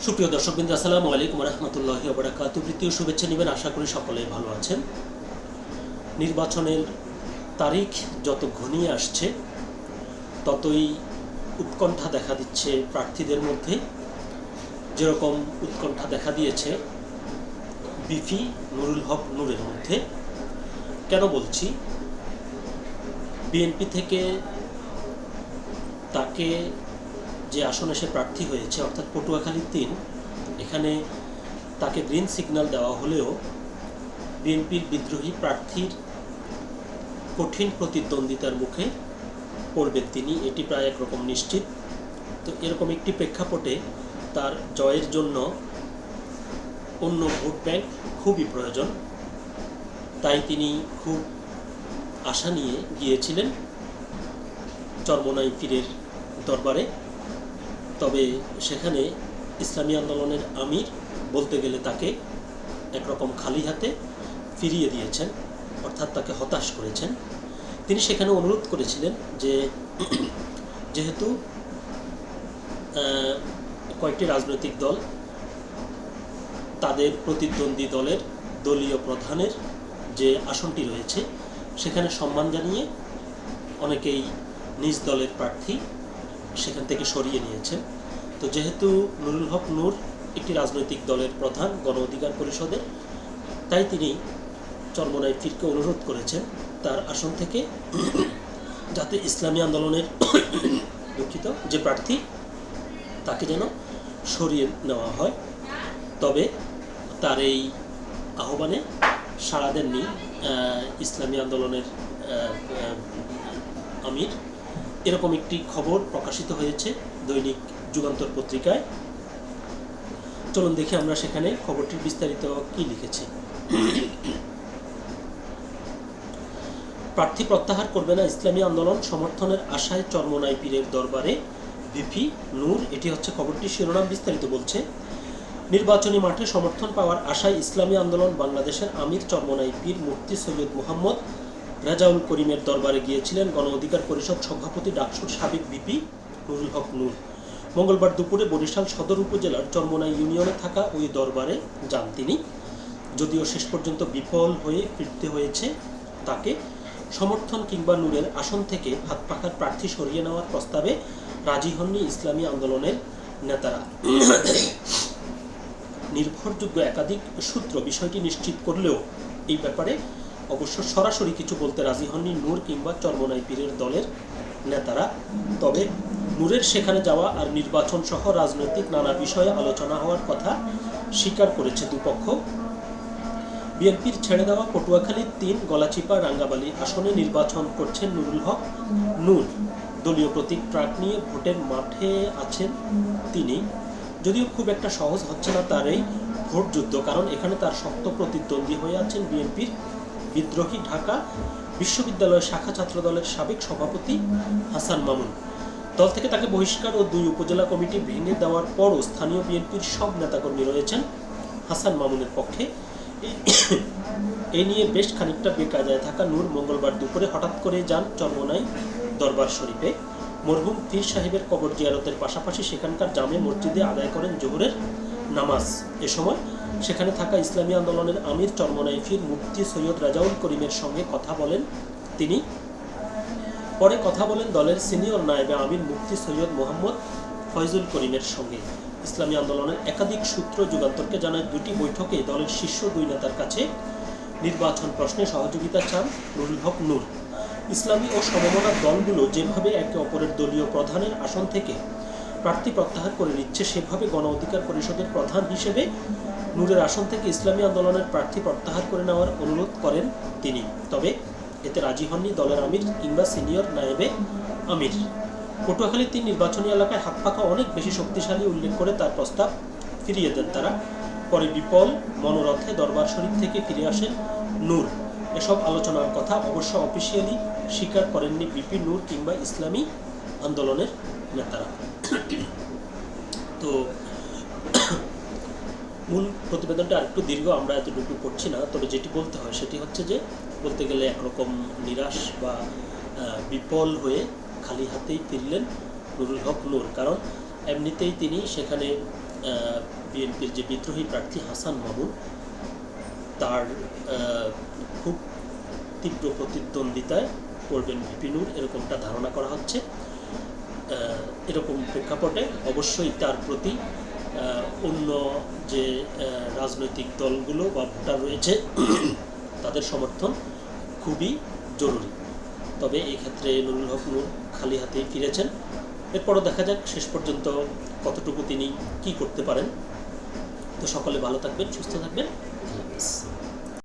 সুপ্রিয় দর্শকবৃন্দ, আসসালামু আলাইকুম রহমতুল্লাহি ওয়া বারাকাতুহু। প্রীতীয় শুভেচ্ছা নেবেন, আশা করি সকলে ভালো আছেন। নির্বাচনের তারিখ যত ঘনিয়ে আসছে ততই উৎকণ্ঠা দেখা দিচ্ছে প্রার্থীদের মধ্যে। যেরকম উৎকণ্ঠা দেখা দিয়েছে বিপি নুরুল হক নূরের মধ্যে। কেন বলছি? বিএনপি থেকে তাকে যে আসনে সে প্রার্থী হয়েছে, অর্থাৎ পটুয়াখালী ৩, এখানে তাকে গ্রিন সিগন্যাল দেওয়া হলেও বিএনপির বিদ্রোহী প্রার্থীর কঠিন প্রতিদ্বন্দ্বিতার মুখে পড়বেন তিনি, এটি প্রায় একরকম নিশ্চিত। তো এরকম একটি প্রেক্ষাপটে তার জয়ের জন্য অন্য ভোট ব্যাংক খুবই প্রয়োজন। তাই তিনি খুব আশা নিয়ে গিয়েছিলেন চরমোনাই পীরের দরবারে। তবে সেখানে ইসলামী আন্দোলনের আমির বলতে গেলে তাকে একরকম খালি হাতে ফিরিয়ে দিয়েছেন, অর্থাৎ তাকে হতাশ করেছেন। তিনি সেখানে অনুরোধ করেছিলেন যে যেহেতু কয়েকটি রাজনৈতিক দল তাদের প্রতিদ্বন্দ্বী দলের দলীয় প্রধানের যে আসনটি রয়েছে সেখানে সম্মান জানিয়ে অনেকেই নিজ দলের প্রার্থী সেখান থেকে সরিয়ে নিয়েছেন। তো যেহেতু নুরুল হক নূর একটি রাজনৈতিক দলের প্রধান গণ অধিকার পরিষদের, তাই তিনি চরমোনাই পীরকে অনুরোধ করেছেন তার আসন থেকে যাতে ইসলামী আন্দোলনের দুঃখিত যে প্রার্থী তাকে যেন সরিয়ে নেওয়া হয়। তবে তার এই আহ্বানে সাড়া দেননি ইসলামী আন্দোলনের আমির। এরকম একটি খবর প্রকাশিত হয়েছে দৈনিক যুগান্তর পত্রিকায়। চলুন দেখি আমরা সেখানে খবরটির বিস্তারিত কি লিখেছি। প্রার্থী প্রত্যাহার করবে না ইসলামী আন্দোলন, সমর্থনের আশায় চরমোনাই পীরের দরবারে ভিপি নূর। এটি হচ্ছে খবরটির শিরোনাম। বিস্তারিত বলছে, নির্বাচনী মাঠে সমর্থন পাওয়ার আশায় ইসলামী আন্দোলন বাংলাদেশের আমির চরমোনাই পীর মুফতি সৈয়দ মোহাম্মদ রেজাউল করিমের দরবারে গিয়েছিলেন গণ অধিকার পরিষদ সভাপতি ডাকসুর সাবেক ভিপি নুরুল হক নূর। মঙ্গলবার দুপুরে বরিশাল সদর উপজেলার চরমোনাই ইউনিয়নে থাকা ওই দরবারে যান তিনি। যদিও শেষ পর্যন্ত বিফল হয়ে ফিরতে হয়েছে তাকে। সমর্থন কিংবা নূরের আসন থেকে হাত পাখার প্রার্থী সরিয়ে নেওয়ার প্রস্তাবে রাজি হননি ইসলামী আন্দোলনের নেতারা। নির্ভরযোগ্য একাধিক সূত্র বিষয়টি নিশ্চিত করলেও এই ব্যাপারে অবশ্য সরাসরি কিছু বলতে রাজি হননি নূর কিংবা চরমোনাই পীরের দলের নেতারা। তবে নূরের সেখানে যাওয়া আর নির্বাচন সহ রাজনৈতিক নানা বিষয়ে আলোচনা হওয়ার কথা স্বীকার করেছে দুপক্ষ। বিএনপির ছেড়ে দেওয়া পটুয়াখালী ৩, গলাচিপা, রাঙ্গাবালী আসনে নির্বাচন করছেন নুরুল হক নূর। দলীয় প্রতীক ট্রাক নিয়ে ভোটের মাঠে আছেন তিনি। যদিও খুব একটা সহজ হচ্ছে না তার এই ভোট যুদ্ধ, কারণ এখানে তার শক্ত প্রতিদ্বন্দ্বী হয়ে আছেন বিএনপির বিদ্রোহী ঢাকা বিশ্ববিদ্যালয় শাখা ছাত্র দলের সাবেক সভাপতি হাসান মামুন। দল থেকে তাকে বহিষ্কার ও ২ উপজেলা কমিটি ভেঙে দেওয়ার পরও স্থানীয় বিএনপির সব নেতাকর্মী রয়েছেন হাসান মামুনের পক্ষে। এই নিয়ে বেশ খানিকটা বেকায়দায় থাকা নূর মঙ্গলবার দুপুরে হঠাৎ করে যান চরমোনাই দরবার শরীফে। মরহুম পীর সাহেবের কবর জিয়ারতের পাশাপাশি সেখানকার জামে মসজিদে আদায় করেন জোহরের নামাজ। এ সময় সেখানে থাকা ইসলামী আন্দোলনের আমির চরমোনাই পীর মুফতি সৈয়দ রেজাউল করিমের সঙ্গে কথা বলেন তিনি। পরে কথা বলেন দলের সিনিয়র নায়েবে আমির মুফতি সৈয়দ মোহাম্মদ ফয়জুল করিমের সঙ্গে। ইসলামী আন্দোলনের একাধিক সূত্র যুগান্তরকে জানায় ২টি বৈঠকে দলের শীর্ষ ২ নেতার কাছে নির্বাচন প্রশ্নে সহযোগিতা চান নুরুল হক নূর। ইসলামী ও সমমনা দলগুলো যেভাবে একে অপরের দলীয় প্রধানের আসন থেকে প্রার্থী প্রত্যাহার করে নিচ্ছে, সেভাবে গণ অধিকার পরিষদের প্রধান হিসেবে নূরের আসন থেকে ইসলামী আন্দোলনের প্রার্থী প্রত্যাহার করে নেওয়ার অনুরোধ করেন তিনি। তবে এতে রাজি হননি দলের আমির কিংবা সিনিয়র নায়েবে আমির। পটুয়াখালী ৩ নির্বাচনী এলাকায় হাত পাখা অনেক বেশি শক্তিশালী উল্লেখ করে তার প্রস্তাব ফিরিয়ে দেন তারা। পরে বিপল মনোরথে দরবার শরীফ থেকে ফিরে আসেন নূর। এসব আলোচনার কথা অবশ্য অফিসিয়ালি স্বীকার করেননি বিপি নূর কিংবা ইসলামী আন্দোলনের নেতারা। তো মূল প্রতিবেদনটা আরেকটু দীর্ঘ, আমরা এতটুকু করছি না। তবে যেটি বলতে হয় সেটি হচ্ছে যে বলতে গেলে একরকম নিরাশ বা বিফল হয়ে খালি হাতেই ফিরলেন নুরুল হক নূর। কারণ এমনিতেই তিনি সেখানে বিএনপির যে বিদ্রোহী প্রার্থী হাসান মামুন তার খুব তীব্র প্রতিদ্বন্দ্বিতায় করবেন ভিপি নূর, এরকমটা ধারণা করা হচ্ছে। এরকম প্রেক্ষাপটে অবশ্যই তার প্রতি অন্য যে রাজনৈতিক দলগুলো বা ভোটার রয়েছে তাদের সমর্থন খুবই জরুরি। তবে এই ক্ষেত্রে নুরুল হক নূর খালি হাতেই ফিরেছেন। এরপরও দেখা যাক শেষ পর্যন্ত কতটুকু তিনি কি করতে পারেন। তো সকলে ভালো থাকবেন, সুস্থ থাকবেন। আল্লাহ হাফেজ।